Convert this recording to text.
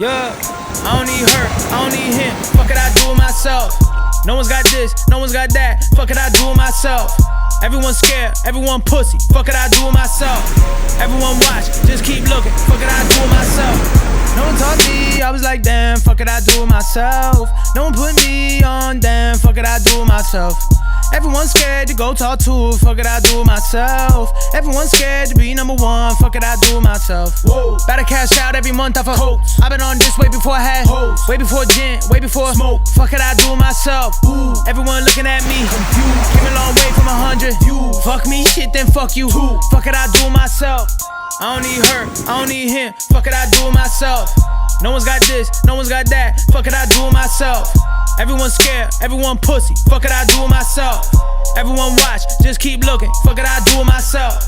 Yeah, I don't need her, I don't need him. Fuck it, I do it myself. No one's got this, no one's got that. Fuck it, I do it myself. Everyone's scared, everyone pussy. Fuck it, I do it myself. Everyone watch, just keep looking. Fuck it, I do it myself. No one taught me, I was like, damn, fuck it, I do it myself. No one put me on, damn, fuck it, I do it myself. Everyone's scared to go talk to, fuck it, I do it myself. Everyone's scared to be number one, fuck it, I do it myself. Whoa. Better cash out every month off a coats. I've been on this way before I had hoes. Way before gin, way before smoke. Fuck it, I do it myself. Ooh. Everyone looking at me confused. Came a long way from 100. You. Fuck me, shit, then fuck you. Ooh. Fuck it, I do it myself. I don't need her, I don't need him. Fuck it, I do it myself. No one's got this, no one's got that. Fuck it, I do it myself. Everyone's scared, everyone pussy. Fuck it, I do it myself. Everyone watch, just keep looking. Fuck it, I do it myself.